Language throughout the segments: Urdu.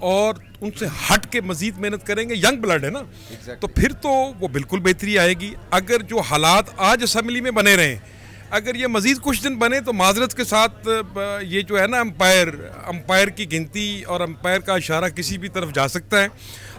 اور ان سے ہٹ کے مزید محنت کریں گے، ینگ بلڈ ہے نا، تو پھر تو وہ بالکل بہتری آئے گی. اگر جو حالات آج اسمبلی میں بنے رہیں، اگر یہ مزید کچھ دن بنے تو معذرت کے ساتھ یہ جو ہے نا امپائر کی گنتی اور امپائر کا اشارہ کسی بھی طرف جا سکتا ہے.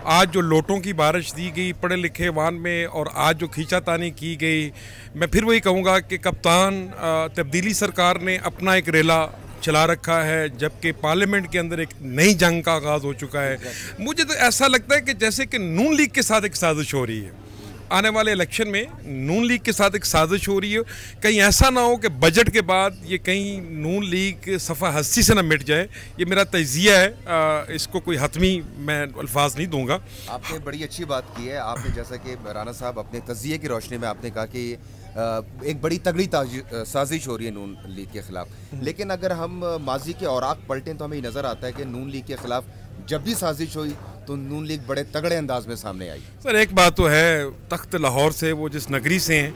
آج جو لوٹوں کی بارش دی گئی پڑھے لکھے وان میں، اور آج جو کھینچا تانی کی گئی، میں پھر وہی کہوں گا کہ کپتان تبدیلی سرکار نے اپنا ایک ریلا چلا رکھا ہے، جبکہ پارلیمنٹ کے اندر ایک نئی جنگ کا آغاز ہو چکا ہے. مجھے تو ایسا لگتا ہے کہ جیسے کہ نون لیگ کے ساتھ ایک سازش ہو رہی ہے. آنے والے الیکشن میں نون لیگ کے ساتھ ایک سازش ہو رہی ہے. کہیں ایسا نہ ہو کہ بجٹ کے بعد یہ کہیں نون لیگ صفحہ ہستی سے نہ مٹ جائے. یہ میرا تجزیہ ہے، اس کو کوئی حتمی میں الفاظ نہیں دوں گا. آپ نے بڑی اچھی بات کی ہے. آپ نے جیسا کہ رانا صاحب اپنے تجزیے کی روشنی میں آپ نے کہا کہ ایک بڑی تگڑی سازش ہو رہی ہے نون لیگ کے خلاف. لیکن اگر ہم ماضی کے اوراق پلٹیں تو ہمیں نظر آتا ہے کہ نون لیگ کے خلاف جب بھی سازش ہوئی تو نون لیگ بڑے تگڑے انداز میں سامنے آئی. سر ایک بات تو ہے، تخت لاہور سے وہ جس نگری سے ہیں،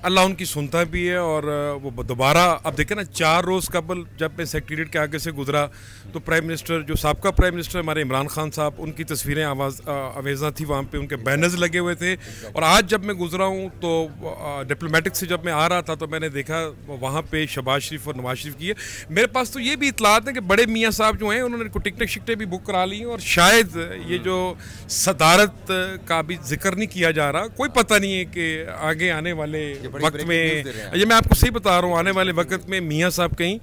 اللہ ان کی سنتا بھی ہے. اور وہ دوبارہ اب دیکھیں نا، 4 روز قبل جب میں سیکریٹریٹ کے آگے سے گزرا تو پرائم منسٹر، جو سابقہ پرائم منسٹر ہمارے عمران خان صاحب، ان کی تصویریں آویزاں تھی وہاں پہ، ان کے بینرز لگے ہوئے تھے. اور آج جب میں گزرا ہوں تو ڈپلومیٹک سے جب میں آ رہا تھا تو میں نے دیکھا وہاں پہ شہباز شریف اور نواز شریف کی ہے. میرے پاس تو یہ بھی اطلاعات ہیں کہ بڑے میاں صاحب جو ہیں انہوں نے ٹکٹیں شکٹیں بھی بک کرا لی ہیں، اور شاید یہ جو صدارت کا بھی ذکر نہیں کیا جا رہا، کوئی پتہ نہیں ہے کہ آگے آنے والے وقت میں، یہ میں آپ کو صحیح بتا رہا ہوں، آنے والے وقت میں میاں صاحب کہیں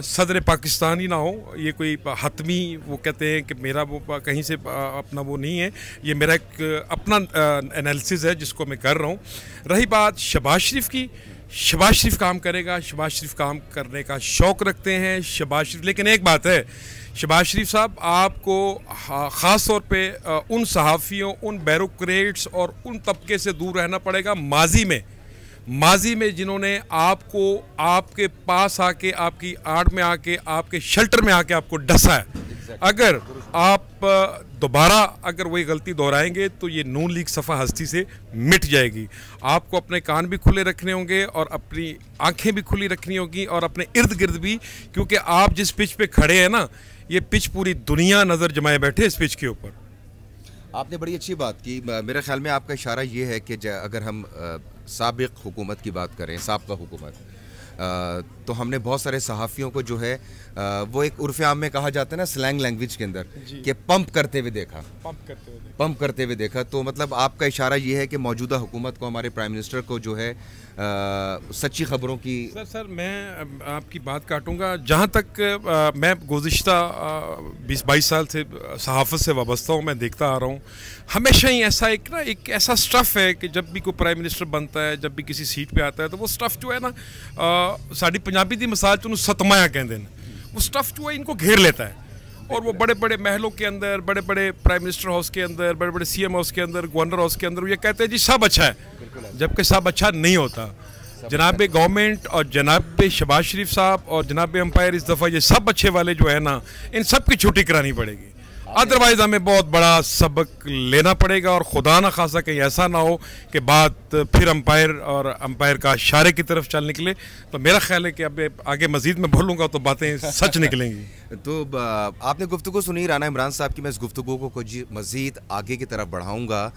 صدر پاکستان ہی نہ ہو. یہ کوئی حتمی وہ کہتے ہیں کہ میرا وہ کہیں سے اپنا وہ نہیں ہے، یہ میرا ایک اپنا انالیسز ہے جس کو میں کر رہا ہوں. رہی بات شہباز شریف کی، شہباز شریف کام کرے گا، شہباز شریف کام کرنے کا شوق رکھتے ہیں شہباز شریف. لیکن ایک بات ہے شہباز شریف صاحب، آپ کو خاص طور پہ ان صحافیوں، ان بیوروکریٹس اور ان طبقے سے دور رہنا پڑے گا ماضی میں جنہوں نے آپ کو آپ کے پاس آ کے، آپ کی آڑ میں آ کے، آپ کے شیلٹر میں آ کے آپ کو ڈسا ہے. اگر آپ دوبارہ اگر وہی غلطی دہرائیں گے تو یہ نون لیگ صفحہ ہستی سے مٹ جائے گی. آپ کو اپنے کان بھی کھلے رکھنے ہوں گے اور اپنی آنکھیں بھی کھلی رکھنی ہوگی، اور اپنے ارد گرد بھی، کیونکہ آپ جس پچ پہ کھڑے ہیں نا، یہ پچ پوری دنیا نظر جمائے بیٹھے اس پچ کے اوپر. آپ نے بڑی اچھی بات کی. میرے خیال میں آپ کا اشارہ یہ ہے کہ اگر ہم سابق حکومت کی بات کریں، سابقہ حکومت، تو ہم نے بہت سارے صحافیوں کو جو ہے وہ ایک عرف عام میں کہا جاتا ہے نا سلینگ لینگویج کے اندر کہ پمپ کرتے ہوئے دیکھا. تو مطلب آپ کا اشارہ یہ ہے کہ موجودہ حکومت کو، ہمارے پرائم منسٹر کو جو ہے سچی خبروں کی. سر میں آپ کی بات کاٹوں گا. جہاں تک میں گزشتہ 20-22 سال سے صحافت سے وابستہ ہوں، میں دیکھتا آ رہا ہوں ہمیشہ ہی ایک ایسا سٹف ہے کہ جب بھی کوئی پرائم منسٹر بنتا ہے، جب بھی کسی سیٹ پہ آتا ہے، تو وہ سٹف جو ہے نا، ساڑی پنجابی دی مثال چ ستمایا کہندے ہیں، وہ سٹف جو ہے ان کو گھیر لیتا ہے. اور وہ بڑے بڑے محلوں کے اندر، بڑے بڑے پرائم منسٹر ہاؤس کے اندر، بڑے بڑے سی ایم ہاؤس کے اندر، گورنر ہاؤس کے اندر، وہ یہ کہتے ہیں جی سب اچھا ہے، جبکہ سب اچھا نہیں ہوتا. جناب گورنمنٹ اور جناب شہباز شریف صاحب اور جناب امپائر اس دفعہ یہ سب اچھے والے جو ہے نا، ان سب کی چھٹی کرانی پڑے گی. ادروائز ہمیں بہت بڑا سبق لینا پڑے گا، اور خدا نہ خاصہ کہیں ایسا نہ ہو کہ بات پھر امپائر کا اشارے کی طرف چل نکلے. تو میرا خیال ہے کہ اب آگے مزید میں بولوں گا تو باتیں سچ نکلیں گی. تو آپ نے گفتگو سنی رانا عمران صاحب کی. میں اس گفتگو کو کچھ مزید آگے کی طرف بڑھاؤں گا.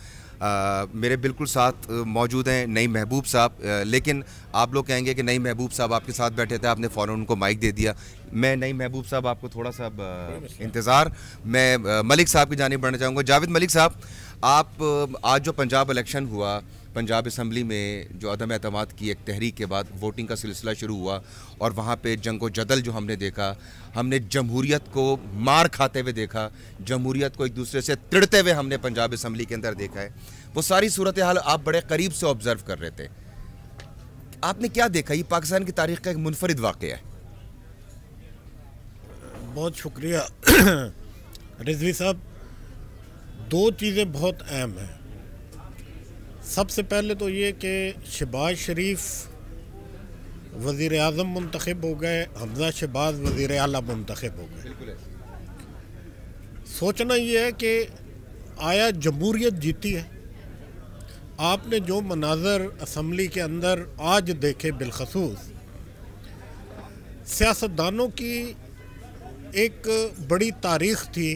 میرے بالکل ساتھ موجود ہیں نئی محبوب صاحب. لیکن آپ لوگ کہیں گے کہ نئی محبوب صاحب آپ کے ساتھ بیٹھے تھے، آپ نے فوراً ان کو مائک دے دیا. میں نئی محبوب صاحب آپ کو تھوڑا سا انتظار، میں ملک صاحب کی جانب بڑھنا چاہوں گا. جاوید ملک صاحب، آپ آج جو پنجاب الیکشن ہوا، پنجاب اسمبلی میں جو عدم اعتماد کی ایک تحریک کے بعد ووٹنگ کا سلسلہ شروع ہوا، اور وہاں پہ جنگ و جدل جو ہم نے دیکھا، ہم نے جمہوریت کو مار کھاتے ہوئے دیکھا، جمہوریت کو ایک دوسرے سے تڑتے ہوئے ہم نے پنجاب اسمبلی کے اندر دیکھا ہے. وہ ساری صورتحال آپ بڑے قریب سے آبزرو کر رہے تھے. آپ نے کیا دیکھا؟ یہ پاکستان کی تاریخ کا ایک منفرد واقعہ ہے. بہت شکریہ رضوی صاحب. 2 چیزیں بہت اہم ہیں. سب سے پہلے تو یہ کہ شہباز شریف وزیر اعظم منتخب ہو گئے، حمزہ شہباز وزیر اعلیٰ منتخب ہو گئے. سوچنا یہ ہے کہ آیا جمہوریت جیتی ہے؟ آپ نے جو مناظر اسمبلی کے اندر آج دیکھے، بالخصوص سیاستدانوں کی ایک بڑی تاریخ تھی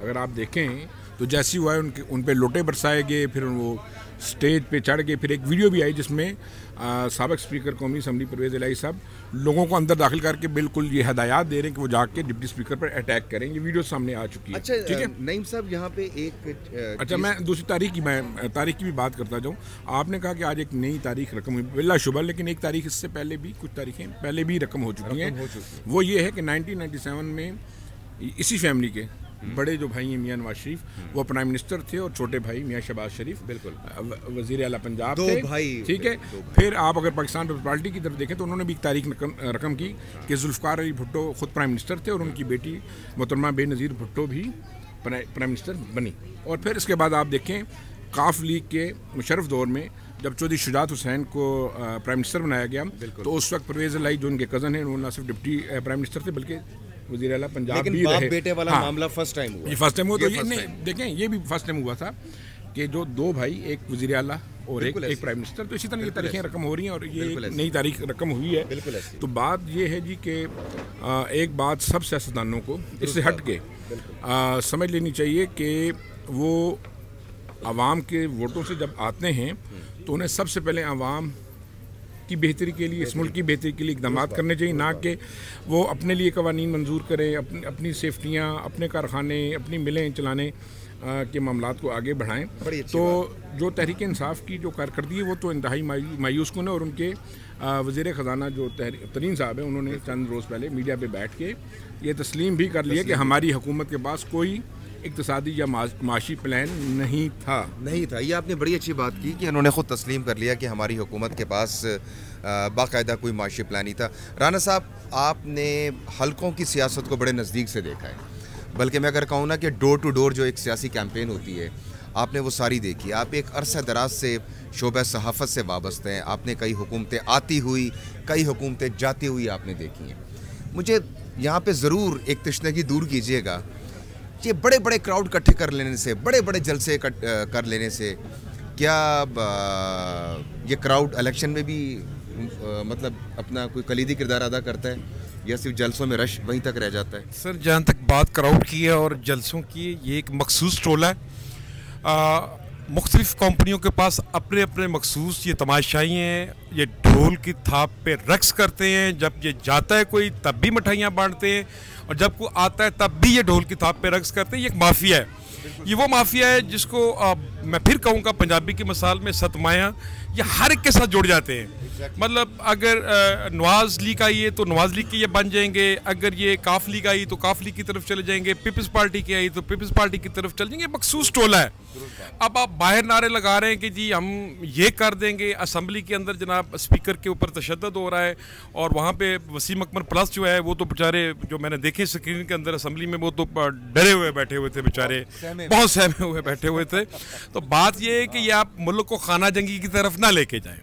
اگر آپ دیکھیں تو جیسی ہوا ہے ان پہ لوٹے برسائے گئے، پھر وہ اسٹیج پہ چڑھ گئے. پھر ایک ویڈیو بھی آئی جس میں سابق اسپیکر قومی اسمبلی پرویز الہی صاحب لوگوں کو اندر داخل کر کے بالکل یہ ہدایات دے رہے ہیں کہ وہ جا کے ڈپٹی اسپیکر پر اٹیک کریں. یہ ویڈیو سامنے آ چکی ہے. اچھا ٹھیک ہے نعیم صاحب، یہاں پہ ایک اچھا میں دوسری تاریخ کی بھی بات کرتا جاؤں. آپ نے کہا کہ آج ایک نئی تاریخ رقم ہوئی بلا شبہ، لیکن ایک تاریخ اس سے پہلے بھی کچھ تاریخیں پہلے بھی رقم ہو چکی ہیں. وہ یہ ہے کہ 1997 میں اسی فیملی کے بڑے جو بھائی ہیں میاں نواز شریف، وہ پرائم منسٹر تھے، اور چھوٹے بھائی میاں شہباز شریف بالکل وزیر اعلیٰ پنجاب تھے. ٹھیک ہے. پھر آپ اگر پاکستان پیپلز پارٹی کی طرف دیکھیں تو انہوں نے بھی ایک تاریخ رقم کی کہ ذوالفقار علی بھٹو خود پرائم منسٹر تھے، اور ان کی بیٹی محترمہ بے نظیر بھٹو بھی پرائم منسٹر بنی. اور پھر اس کے بعد آپ دیکھیں قاف لیگ کے مشرف دور میں جب چودھری شجاعت حسین کو پرائم منسٹر بنایا گیا تو اس وقت پرویز الہی جو ان کے کزن ہیں، وہ نہ صرف ڈپٹی پرائم منسٹر تھے بلکہ وزیر اعلیٰ پنجاب بھی رہے. بیٹے والا معاملہ فرسٹ ٹائم ہوا. یہ فرسٹ ٹائم ہوا. تو یہ نہیں دیکھیں یہ بھی فرسٹ ٹائم ہوا تھا کہ جو دو بھائی، ایک وزیر اعلیٰ اور ایک پرائم منسٹر. تو اسی طرح یہ تاریخیں رقم ہو رہی ہیں اور یہ نئی تاریخ رقم ہوئی ہے. تو بات یہ ہے جی کہ ایک بات سب سیاستدانوں کو اس سے ہٹ کے سمجھ لینی چاہیے کہ وہ عوام کے ووٹوں سے جب آتے ہیں تو انہیں سب سے پہلے عوام کی بہتری کے لیے، اس ملک کی بہتری کے لیے اقدامات کرنے چاہیے، نہ کہ وہ اپنے لیے قوانین منظور کریں، اپنی سیفٹیاں، اپنے کارخانے، اپنی ملیں چلانے کے معاملات کو آگے بڑھائیں. تو جو تحریک انصاف کی جو کارکردگی ہے وہ تو انتہائی مایوس کن ہے. اور ان کے وزیر خزانہ جو ترین صاحب ہیں، انہوں نے چند روز پہلے میڈیا پہ بیٹھ کے یہ تسلیم بھی کر لیا کہ ہماری حکومت کے پاس کوئی اقتصادی یا معاشی پلان نہیں تھا. یہ آپ نے بڑی اچھی بات کی کہ انہوں نے خود تسلیم کر لیا کہ ہماری حکومت کے پاس باقاعدہ کوئی معاشی پلان نہیں تھا. رانا صاحب، آپ نے حلقوں کی سیاست کو بڑے نزدیک سے دیکھا ہے، بلکہ میں اگر کہوں نا کہ ڈور ٹو ڈور جو ایک سیاسی کیمپین ہوتی ہے آپ نے وہ ساری دیکھی. آپ ایک عرصہ دراز سے شعبہ صحافت سے وابستہ ہیں. آپ نے کئی حکومتیں آتی ہوئی، کئی حکومتیں جاتی ہوئی آپ نے دیکھی ہیں. مجھے یہاں پہ ضرور ایک تشنگی دور کیجئے گا کہ بڑے بڑے کراؤڈ اکٹھے کر لینے سے، بڑے بڑے جلسے کر لینے سے کیا یہ کراؤڈ الیکشن میں بھی مطلب اپنا کوئی کلیدی کردار ادا کرتا ہے یا صرف جلسوں میں رش وہیں تک رہ جاتا ہے؟ سر جہاں تک بات کراؤڈ کی ہے اور جلسوں کی، یہ ایک مخصوص ٹولہ ہے. مختلف کمپنیوں کے پاس اپنے اپنے مخصوص یہ تماشائی ہیں. یہ ڈھول کی تھاپ پہ رقص کرتے ہیں. جب یہ جاتا ہے کوئی تب بھی مٹھائیاں بانٹتے ہیں، اور جب کوئی آتا ہے تب بھی یہ ڈھول کی تھاپ پہ رقص کرتے ہیں. یہ ایک مافیا ہے. یہ وہ مافیا ہے جس کو میں پھر کہوں گا پنجابی کی مثال میں ستمایا، یہ ہر ایک کے ساتھ جڑ جاتے ہیں. مطلب اگر نواز لیگ آئی ہے تو نواز لیگ کے یہ بن جائیں گے، اگر یہ کاف لیگ آئی تو کاف لیگ کی طرف چلے جائیں گے، پیپلز پارٹی کی آئی تو پیپلز پارٹی کی طرف چل جائیں گے. مخصوص ٹولہ ہے. اب آپ باہر نعرے لگا رہے ہیں کہ جی ہم یہ کر دیں گے. اسمبلی کے اندر جناب اسپیکر کے اوپر تشدد ہو رہا ہے، اور وہاں پہ وسیم اکمل پلس جو ہے وہ تو بیچارے جو میں نے دیکھے اسکرین کے اندر اسمبلی میں، وہ تو ڈرے ہوئے بیٹھے ہوئے تھے بیچارے، بہت سہمے ہوئے بیٹھے ہوئے تھے. تو بات یہ ہے کہ یہ آپ ملک کو خانہ جنگی کی طرف نہ لے کے جائیں،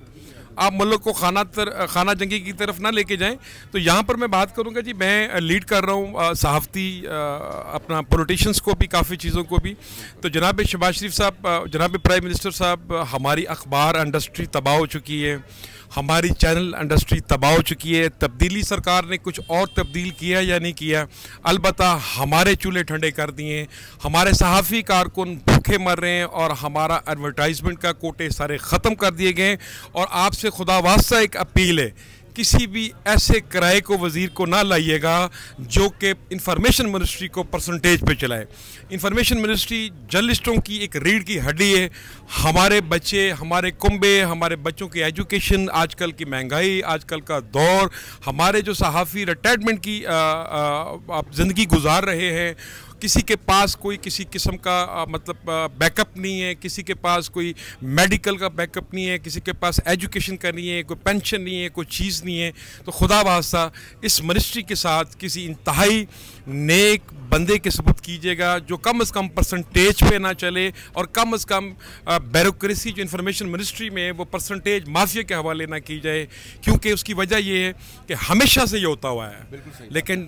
آپ ملک کو خانہ جنگی کی طرف نہ لے کے جائیں. تو یہاں پر میں بات کروں گا جی، میں لیڈ کر رہا ہوں صحافتی اپنا پولیٹیشنز کو بھی، کافی چیزوں کو بھی. تو جناب شہباز شریف صاحب، جناب پرائم منسٹر صاحب، ہماری اخبار انڈسٹری تباہ ہو چکی ہے، ہماری چینل انڈسٹری تباہ ہو چکی ہے. تبدیلی سرکار نے کچھ اور تبدیل کیا یا نہیں کیا؟ البتہ ہمارے چولہے ٹھنڈے کر دیے، ہمارے صحافی کارکن بھوکے مر رہے ہیں، اور ہمارا ایڈورٹائزمنٹ کا کوٹے سارے ختم کر دیے گئے. اور آپ سے خدا واسطہ ایک اپیل ہے، کسی بھی ایسے کرائے کو وزیر کو نہ لائیے گا جو کہ انفارمیشن منسٹری کو پرسنٹیج پہ چلائے. انفارمیشن منسٹری جرنلسٹوں کی ایک ریڑھ کی ہڈی ہے. ہمارے بچے، ہمارے کنبے، ہمارے بچوں کی ایجوکیشن، آج کل کی مہنگائی، آج کل کا دور، ہمارے جو صحافی ریٹائرمنٹ کی زندگی گزار رہے ہیں، کسی کے پاس کوئی کسی قسم کا مطلب بیک اپ نہیں ہے، کسی کے پاس کوئی میڈیکل کا بیک اپ نہیں ہے، کسی کے پاس ایجوکیشن کا نہیں ہے، کوئی پینشن نہیں ہے، کوئی چیز نہیں ہے. تو خدا واسطہ اس منسٹری کے ساتھ کسی انتہائی نیک بندے کے ثبوت کیجیے گا جو کم از کم پرسنٹیج پہ نہ چلے، اور کم از کم بیوروکریسی جو انفارمیشن منسٹری میں ہے وہ پرسنٹیج مافیا کے حوالے نہ کی جائے. کیونکہ اس کی وجہ یہ ہے کہ ہمیشہ سے یہ ہوتا ہوا ہے. لیکن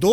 2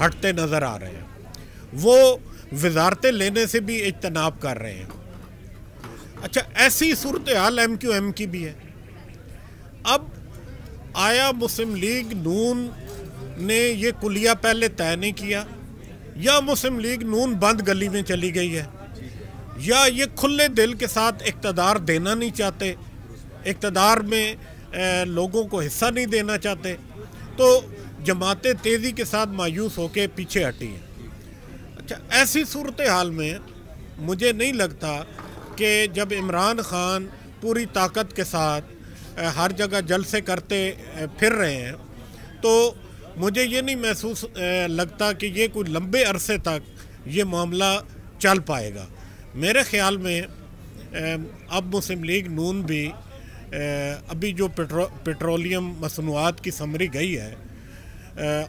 ہٹتے نظر آ رہے ہیں، وہ وزارتیں لینے سے بھی اجتناب کر رہے ہیں۔ اچھا، ایسی صورتحال ایم کیو ایم کی بھی ہے۔ اب آیا مسلم لیگ نون نے یہ کلیہ پہلے طے نہیں کیا، یا مسلم لیگ نون بند گلی میں چلی گئی ہے، یا یہ کھلے دل کے ساتھ اقتدار دینا نہیں چاہتے، اقتدار میں لوگوں کو حصہ نہیں دینا چاہتے، تو جماعتیں تیزی کے ساتھ مایوس ہو کے پیچھے ہٹی ہیں۔ اچھا، ایسی صورتحال میں مجھے نہیں لگتا کہ جب عمران خان پوری طاقت کے ساتھ ہر جگہ جلسے کرتے پھر رہے ہیں، تو مجھے یہ نہیں محسوس لگتا کہ یہ کوئی لمبے عرصے تک یہ معاملہ چل پائے گا۔ میرے خیال میں اب مسلم لیگ نون بھی ابھی جو پیٹرولیم مصنوعات کی سمری گئی ہے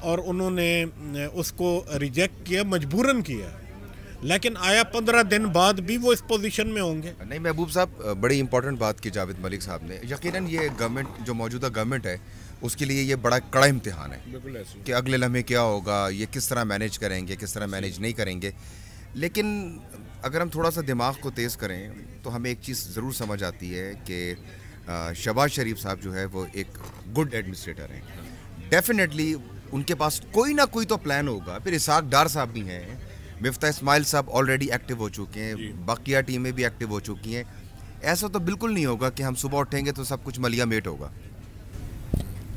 اور انہوں نے اس کو ریجیکٹ کیا، مجبوراً کیا، لیکن آیا 15 دن بعد بھی وہ اس پوزیشن میں ہوں گے؟ نہیں محبوب صاحب، بڑی امپورٹنٹ بات کی جاوید ملک صاحب نے۔ یقیناً یہ گورنمنٹ جو موجودہ گورنمنٹ ہے اس کے لیے یہ بڑا کڑا امتحان ہے کہ اگلے لمحے کیا ہوگا، یہ کس طرح مینیج کریں گے، کس طرح مینیج نہیں کریں گے۔ لیکن اگر ہم تھوڑا سا دماغ کو تیز کریں تو ہمیں ایک چیز ضرور سمجھ آتی ہے کہ شہباز شریف صاحب جو ہے وہ ایک گڈ ایڈمنسٹریٹر ہیں۔ ڈیفینیٹلی ان کے پاس کوئی نہ کوئی تو پلان ہوگا۔ پھر اسحاق ڈار صاحب بھی ہیں، مفتاح اسماعیل صاحب آلریڈی ایکٹیو ہو چکے ہیں، باقیہ ٹیمیں بھی ایکٹیو ہو چکی ہیں۔ ایسا تو بالکل نہیں ہوگا کہ ہم صبح اٹھیں گے تو سب کچھ ملیا میٹ ہوگا۔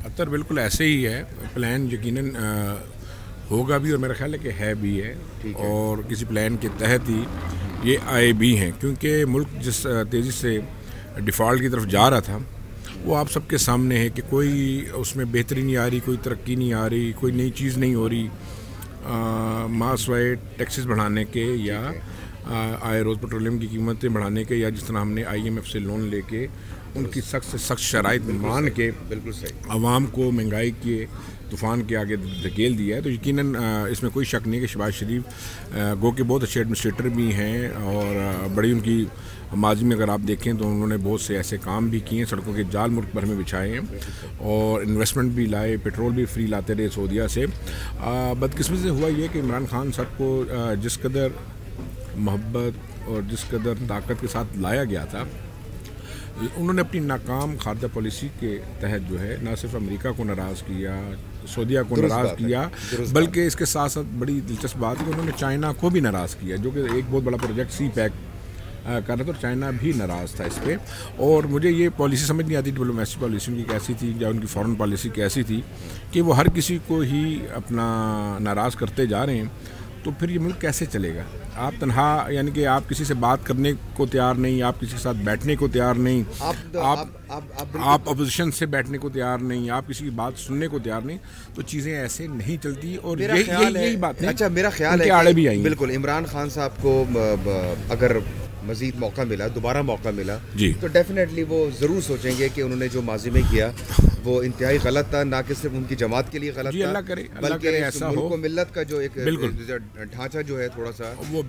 اطہر بالکل ایسے ہی ہے، پلان یقیناً ہوگا بھی، اور میرا خیال ہے کہ ہے بھی ہے، اور کسی پلان کے تحت ہی یہ آئے بھی ہیں، کیونکہ ملک جس تیزی سے ڈیفالٹ کی طرف جا رہا تھا وہ آپ سب کے سامنے ہے کہ کوئی اس میں بہتری نہیں آ رہی، کوئی ترقی نہیں آ رہی، کوئی نئی چیز نہیں ہو رہی، ماسوائے ٹیکسز بڑھانے کے یا آئے روز پیٹرولیم کی قیمتیں بڑھانے کے، یا جس طرح ہم نے آئی ایم ایف سے لون لے کے ان کی سخت سے سخت شرائط مان کے بالکل صحیح عوام کو مہنگائی کے طوفان کے آگے دھکیل دیا ہے، تو یقیناً اس میں کوئی شک نہیں کہ شہباز شریف گو کے بہت اچھے ایڈمنسٹریٹر بھی ہیں، اور بڑی ان کی ماضی میں اگر آپ دیکھیں تو انہوں نے بہت سے ایسے کام بھی کیے ہیں، سڑکوں کے جال ملک بھر میں بچھائے ہیں، اور انویسٹمنٹ بھی لائے، پیٹرول بھی فری لاتے رہے سعودیہ سے۔ بدقسمتی سے ہوا یہ کہ عمران خان صاحب کو جس قدر محبت اور جس قدر طاقت کے ساتھ لایا گیا تھا، انہوں نے اپنی ناکام خارجہ پالیسی کے تحت جو ہے نہ صرف امریکہ کو ناراض کیا، سعودیہ کو ناراض کیا، بلکہ اس کے ساتھ ساتھ بڑی دلچسپ بات ہے کہ انہوں نے چائنا کو بھی ناراض کیا، جو کہ ایک بہت بڑا پروجیکٹ سی پیک کر رہا تھا، اور چائنا بھی ناراض تھا اس پہ۔ اور مجھے یہ پالیسی سمجھ نہیں آتی ڈپلومیسی پالیسی ان کی کیسی تھی یا ان کی فارن پالیسی کیسی تھی کہ وہ ہر کسی کو ہی اپنا ناراض کرتے جا رہے ہیں، تو پھر یہ ملک کیسے چلے گا؟ آپ تنہا، یعنی کہ آپ کسی سے بات کرنے کو تیار نہیں، آپ کسی کے ساتھ بیٹھنے کو تیار نہیں، آپ اپوزیشن سے بیٹھنے کو تیار نہیں، آپ کسی کی بات سننے کو تیار نہیں، تو چیزیں ایسے نہیں چلتی، اور یہی بات ہے۔ اچھا، میرا خیال ہے آڑے بھی آئیں، بالکل عمران خان صاحب کو اگر مزید موقع ملا، دوبارہ موقع ملا، تو ڈیفینیٹلی وہ ضرور سوچیں گے کہ انہوں نے جو ماضی میں کیا وہ انتہائی غلط تھا، نہ کہ صرف ان کی جماعت کے لیے غلط تھا، بلکہ ملک و ملت کا جو ایک ڈھانچہ جو ہے تھوڑا سا وہ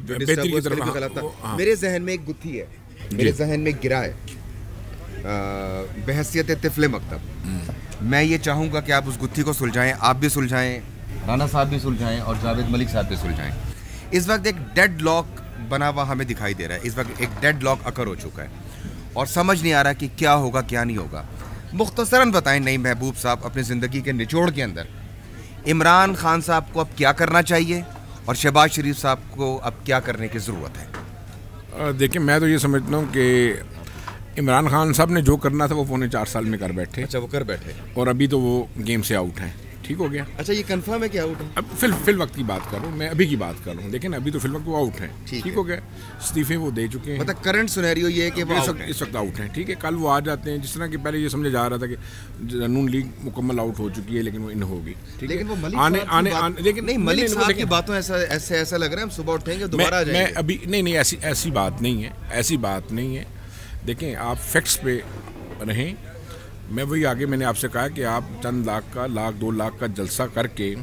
غلط تھا۔ میرے ذہن میں ایک گتھی ہے، میرے ذہن میں گرا ہے بحیثیت طفل مکتب۔ میں یہ چاہوں گا کہ آپ اس گتھی کو سلجھائیں، آپ بھی سلجھائیں، رانا صاحب بھی سلجھائیں، اور جاوید ملک صاحب بھی سلجھائیں۔ اس وقت ایک ڈیڈ لاک بنا ہوا ہمیں دکھائی دے رہا ہے، اس وقت ایک ڈیڈ لاک اکر ہو چکا ہے، اور سمجھ نہیں آ رہا کہ کیا ہوگا کیا نہیں ہوگا۔ مختصراً بتائیں نئی محبوب صاحب اپنی زندگی کے نچوڑ کے اندر عمران خان صاحب کو اب کیا کرنا چاہیے اور شہباز شریف صاحب کو اب کیا کرنے کی ضرورت ہے؟ دیکھیں، میں تو یہ سمجھتا ہوں کہ عمران خان صاحب نے جو کرنا تھا وہ 4.25 سال میں کر بیٹھے۔ اچھا، وہ کر بیٹھے، اور ابھی تو وہ گیم سے آؤٹ ہیں، ٹھیک ہو گیا۔ اچھا، یہ کنفرم ہے کہ آؤٹ ہے؟ اب فی الوقت کی بات کر رہا ہوں میں، ابھی کی بات کر رہا ہوں، لیکن ابھی تو فی الوقت وہ آؤٹ ہیں، ٹھیک ہو گیا، استعفے وہ دے چکے ہیں، مطلب کرنٹ سینیریو یہ ہے کہ وہ اس وقت آؤٹ ہیں، ٹھیک ہے۔ کل وہ آ جاتے ہیں، جس طرح کہ پہلے یہ سمجھا جا رہا تھا کہ نون لیگ مکمل آؤٹ ہو چکی ہے، لیکن وہ ان ہوگی، لیکن وہ ملک صاحب کی باتوں ایسا لگ رہا ہے ہم صبح اٹھیں گے دوبارہ آ جائیں گے۔ میں ابھی نہیں، ایسی بات نہیں ہے، ایسی بات نہیں ہے۔ دیکھیں، آپ فیکٹس پہ رہیں، میں وہی آگے میں نے آپ سے کہا کہ آپ چند لاکھ 2 لاکھ کا جلسہ کر کے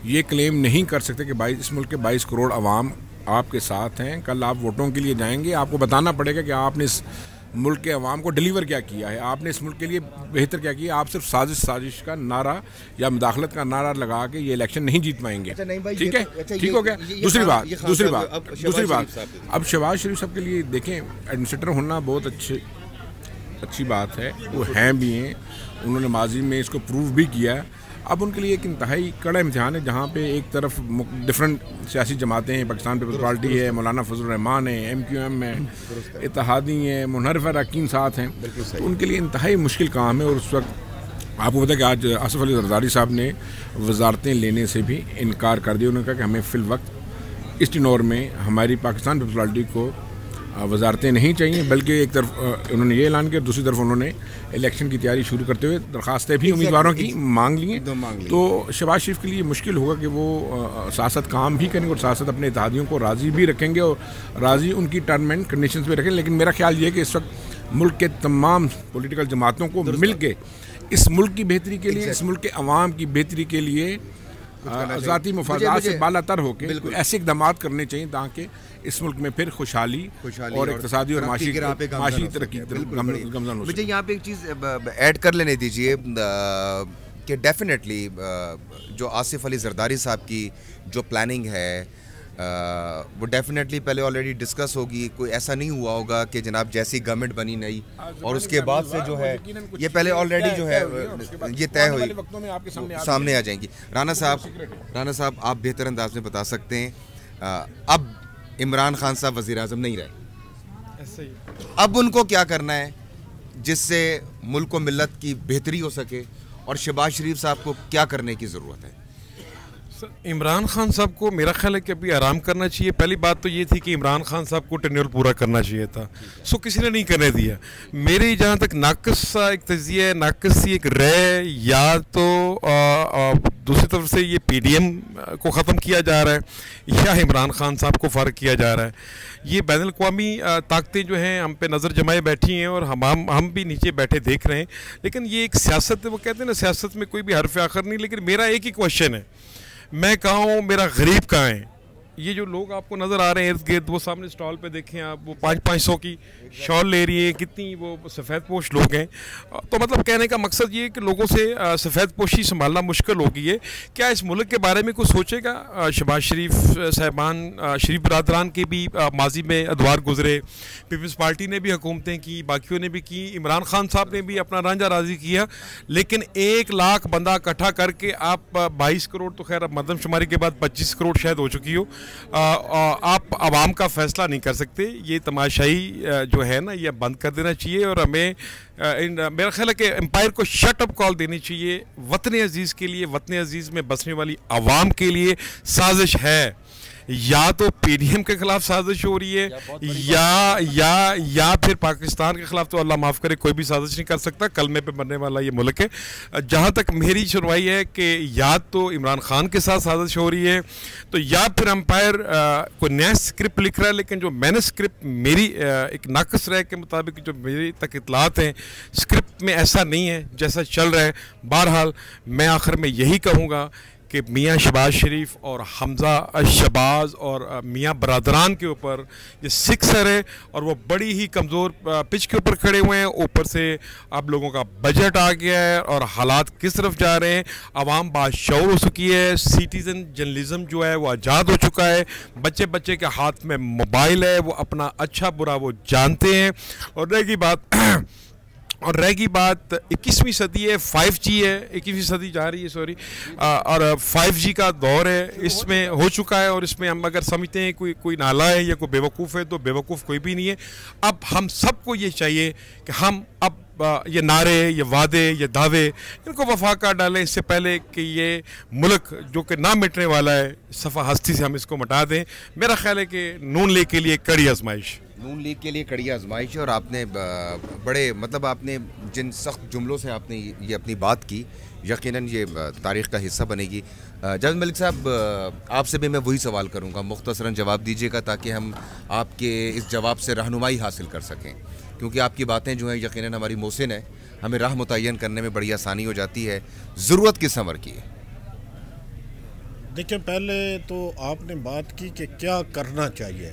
یہ کلیم نہیں کر سکتے کہ اس ملک کے 22 کروڑ عوام آپ کے ساتھ ہیں۔ کل آپ ووٹوں کے لیے جائیں گے، آپ کو بتانا پڑے گا کہ آپ نے اس ملک کے عوام کو ڈیلیور کیا کیا ہے. آپ نے اس ملک کے لیے بہتر کیا کیا؟ آپ صرف سازش کا نعرہ یا مداخلت کا ناعرہ لگا کے یہ الیکشن نہیں جیت پائیں گے. ٹھیک ہے, ٹھیک ہو گیا. دوسری بات اب شہباز شریف صاحب کے لیے دیکھیں, ایڈمنسٹریٹر ہونا بہت اچھی بات ہے, وہ ہیں بھی ہیں, انہوں نے ماضی میں اس کو پروو بھی کیا ہے. اب ان کے لیے ایک انتہائی کڑا امتحان ہے, جہاں پہ ایک طرف ڈفرینٹ سیاسی جماعتیں ہیں, پاکستان پیپلز پارٹی ہے, مولانا فضل الرحمان ہے, MQM ہے, اتحادی ہیں, منحرف اراکین ساتھ ہیں. تو ان کے لیے انتہائی مشکل کام ہے. اور اس وقت آپ کو پتہ ہے کہ آج آصف علی زرداری صاحب نے وزارتیں لینے سے بھی انکار کر دیا. انہوں نے کہا کہ ہمیں فی الوقت اس ٹینور میں ہماری پاکستان پیپلز پارٹی کو وزارتیں نہیں چاہیے, بلکہ ایک طرف انہوں نے یہ اعلان کیا, دوسری طرف انہوں نے الیکشن کی تیاری شروع کرتے ہوئے درخواستیں بھی امیدواروں کی مانگ لی ہیں. تو شہباز شریف کے لیے مشکل ہوگا کہ وہ سیاست کام بھی کریں گے اور سیاست اپنے اتحادیوں کو راضی بھی رکھیں گے اور راضی ان کی ٹرم اینڈ کنڈیشنز پہ رکھیں. لیکن میرا خیال یہ ہے کہ اس وقت ملک کے تمام پولیٹیکل جماعتوں کو مل کے اس ملک کی بہتری کے لیے, اس ملک کے عوام کی بہتری کے لیے ذاتی مفادات سے بالا تر ہو کے ایسے اقدامات کرنے چاہیے تاکہ اس ملک میں پھر خوشحالی اور اقتصادی اور معاشی ترقی گامزن ہو. مجھے یہاں پہ ایک چیز ایڈ کر لینے دیجیے کہ ڈیفینیٹلی جو آصف علی زرداری صاحب کی جو پلاننگ ہے وہ ڈیفینیٹلی پہلے آلریڈی ڈسکس ہوگی. کوئی ایسا نہیں ہوا ہوگا کہ جناب جیسی گورنمنٹ بنی نئی اور اس کے بعد سے جو ہے یہ پہلے آلریڈی جو ہے یہ طے ہوئی سامنے آ جائیں گی. رانا صاحب آپ بہتر انداز میں بتا سکتے ہیں, اب عمران خان صاحب وزیر اعظم نہیں رہے, اب ان کو کیا کرنا ہے جس سے ملک و ملت کی بہتری ہو سکے, اور شہباز شریف صاحب کو کیا کرنے کی ضرورت ہے؟ عمران خان صاحب کو میرا خیال ہے کہ ابھی آرام کرنا چاہیے. پہلی بات تو یہ تھی کہ عمران خان صاحب کو ٹینیور پورا کرنا چاہیے تھا, کسی نے نہیں کرنے دیا. میری جہاں تک ناقص سا ایک تجزیہ ہے, ناقص سی ایک رائے, یا تو دوسری طرف سے یہ PDM کو ختم کیا جا رہا ہے یا عمران خان صاحب کو فارغ کیا جا رہا ہے. یہ بین الاقوامی طاقتیں جو ہیں ہم پہ نظر جمائے بیٹھی ہیں اور ہم بھی نیچے بیٹھے دیکھ رہے ہیں. لیکن یہ ایک سیاست ہے, وہ کہتے ہیں نا سیاست میں کوئی بھی حرف آخر نہیں. لیکن میرا ایک ہی کوشچن ہے, میں کہاں ہوں, میرا غریب کہاں ہے؟ یہ جو لوگ آپ کو نظر آ رہے ہیں ارد گرد, وہ سامنے سٹال پہ دیکھیں آپ, وہ 500 کی شال لے رہی ہے, کتنی وہ سفید پوش لوگ ہیں. تو مطلب کہنے کا مقصد یہ ہے کہ لوگوں سے سفید پوشی سنبھالنا مشکل ہو گئی ہے. کیا اس ملک کے بارے میں کچھ سوچے گا؟ شہباز شریف صاحبان, شریف برادران کے بھی ماضی میں ادوار گزرے, پیپلز پارٹی نے بھی حکومتیں کی, باقیوں نے بھی کی, عمران خان صاحب نے بھی اپنا رانجھا راضی کیا. لیکن 1 لاکھ بندہ اکٹھا کر کے آپ 22 کروڑ تو خیر اب مردم شماری کے بعد 25 کروڑ شاید ہو چکی ہو, آپ عوام کا فیصلہ نہیں کر سکتے. یہ تماشائی جو ہے نا یہ بند کر دینا چاہیے, اور ہمیں میرا خیال ہے کہ امپائر کو شٹ اپ کال دینی چاہیے. وطن عزیز کے لیے, وطن عزیز میں بسنے والی عوام کے لیے سازش ہے. یا تو PDM کے خلاف سازش ہو رہی ہے یا پھر پاکستان کے خلاف, تو اللہ معاف کرے کوئی بھی سازش نہیں کر سکتا. کلمے پہ مرنے والا یہ ملک ہے. جہاں تک میری سنوائی ہے کہ یا تو عمران خان کے ساتھ سازش ہو رہی ہے, تو یا پھر امپائر کوئی نیا اسکرپٹ لکھ رہا ہے. لیکن جو میں نے اسکرپٹ میری ایک ناقص رائے کے مطابق جو میری تک اطلاعات ہیں, اسکرپٹ میں ایسا نہیں ہے جیسا چل رہا ہے. بہرحال میں آخر میں یہی کہوں گا کہ میاں شہباز شریف اور حمزہ شہباز اور میاں برادران کے اوپر یہ سکسر ہے, اور وہ بڑی ہی کمزور پچ کے اوپر کھڑے ہوئے ہیں. اوپر سے آپ لوگوں کا بجٹ آ گیا ہے اور حالات کس طرف جا رہے ہیں. عوام باشعور ہو چکی ہے, سٹیزن جرنلزم جو ہے وہ آزاد ہو چکا ہے. بچے کے ہاتھ میں موبائل ہے, وہ اپنا اچھا برا وہ جانتے ہیں. اور رہ گی بات 21ویں صدی ہے, 5G ہے, 21ویں صدی جا رہی ہے سوری, اور 5G کا دور ہے, اس میں ہو چکا ہے. اور اس میں ہم اگر سمجھتے ہیں کوئی نالا ہے یا کوئی بیوقوف ہے, تو بیوقوف کوئی بھی نہیں ہے. اب ہم سب کو یہ چاہیے کہ ہم اب یہ نعرے, یہ وعدے, یہ دعوے, ان کو وفا کر ڈالیں اس سے پہلے کہ یہ ملک جو کہ نہ مٹنے والا ہے صفحہ ہستی سے ہم اس کو مٹا دیں. میرا خیال ہے کہ نون لیگ کے لیے کڑی آزمائش ہے. اور آپ نے بڑے مطلب آپ نے جن سخت جملوں سے آپ نے یہ اپنی بات کی, یقیناً یہ تاریخ کا حصہ بنے گی. جاوید ملک صاحب, آپ سے بھی میں وہی سوال کروں گا, مختصراً جواب دیجیے گا تاکہ ہم آپ کے اس جواب سے رہنمائی حاصل کر سکیں, کیونکہ آپ کی باتیں جو ہیں یقیناً ہماری محسن ہیں, ہمیں راہ متعین کرنے میں بڑی آسانی ہو جاتی ہے. ضرورت کس امر کی ہے؟ دیکھیں, پہلے تو آپ نے بات کی کہ کیا کرنا چاہیے.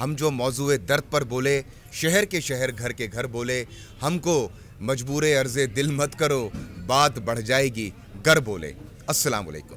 ہم جو موضوع درد پر بولے، شہر کے شہر گھر کے گھر بولے، ہم کو مجبور عرض دل مت کرو، بات بڑھ جائے گی گر بولے۔ السلام علیکم۔